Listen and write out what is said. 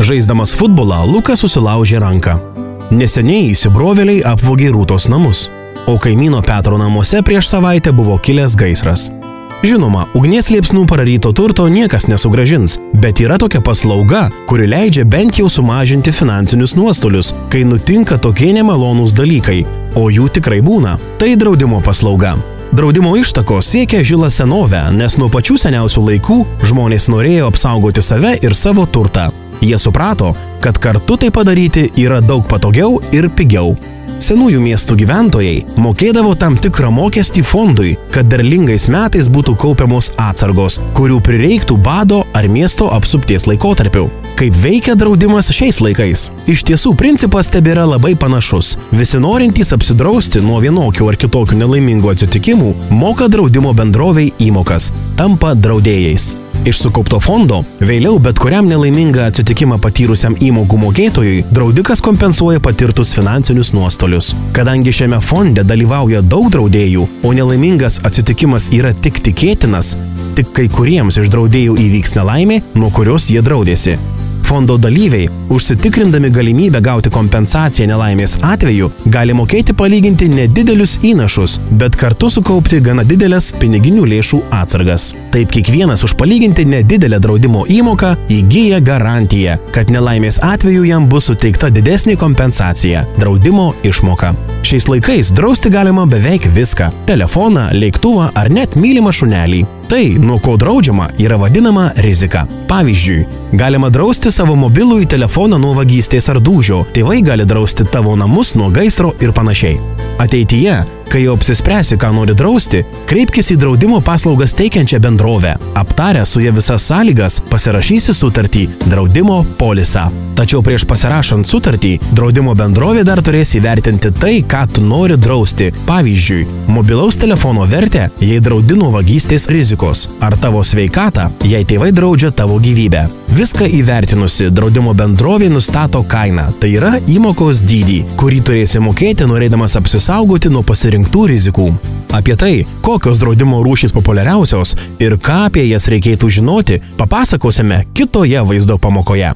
Žaisdamas futbolą, Lukas susilaužė ranką. Neseniai įsibrovėliai apvogė Rūtos namus, o kaimyno Petro namuose prieš savaitę buvo kilęs gaisras. Žinoma, ugnies liepsnų pararyto turto niekas nesugrąžins, bet yra tokia paslauga, kuri leidžia bent jau sumažinti finansinius nuostolius, kai nutinka tokie nemalonūs dalykai, o jų tikrai būna. Tai draudimo paslauga. Draudimo ištakos siekia žilą senovę, nes nuo pačių seniausių laikų žmonės norėjo apsaugoti save ir savo turtą. Jie suprato, kad kartu tai padaryti yra daug patogiau ir pigiau. Senųjų miestų gyventojai mokėdavo tam tikrą mokestį fondui, kad derlingais metais būtų kaupiamos atsargos, kurių prireiktų bado ar miesto apsupties laikotarpiu. Kaip veikia draudimas šiais laikais? Iš tiesų, principas tebėra labai panašus. Visi norintys apsidrausti nuo vienokių ar kitokių nelaimingų atsitikimų moka draudimo bendrovei įmokas, tampa draudėjais. Iš sukaupto fondo vėliau bet kuriam nelaimingą atsitikimą patyrusiam įmokų mokėtojui draudikas kompensuoja patirtus finansinius nuostolius. Kadangi šiame fonde dalyvauja daug draudėjų, o nelaimingas atsitikimas yra tik tikėtinas, tik kai kuriems iš draudėjų įvyks nelaimė, nuo kurios jie draudėsi. Fondo dalyviai, užsitikrindami galimybę gauti kompensaciją nelaimės atveju, gali mokėti palyginti nedidelius įnašus, bet kartu sukaupti gana didelės piniginių lėšų atsargas. Taip kiekvienas už palyginti nedidelę draudimo įmoką įgyja garantiją, kad nelaimės atveju jam bus suteikta didesnė kompensacija – draudimo išmoka. Šiais laikais drausti galima beveik viską – telefoną, lėktuvą ar net mylimą šunelį. Tai, nuo ko draudžiama, yra vadinama rizika. Pavyzdžiui, galima drausti savo mobilųjį telefoną nuo vagystės ar dūžio, tėvai gali drausti tavo namus nuo gaisro ir panašiai. Ateityje, kai jau apsispręsi, ką nori drausti, kreipkis į draudimo paslaugas teikiančią bendrovę. Aptarę su ja visas sąlygas, pasirašysi sutartį – draudimo polisą. Tačiau prieš pasirašant sutartį, draudimo bendrovė dar turės įvertinti tai, ką tu nori drausti. Pavyzdžiui, mobilaus telefono vertę, jei draudi nuo vagystės rizikos, ar tavo sveikatą, jei tėvai draudžia tavo gyvybę. Viską įvertinusi, draudimo bendrovė nustato kainą, tai yra įmokos dydį, kurį turėsi mokėti norėdamas apsisaugoti nuo pasirinktų rizikų. Apie tai, kokios draudimo rūšys populiariausios ir ką apie jas reikėtų žinoti, papasakosime kitoje vaizdo pamokoje.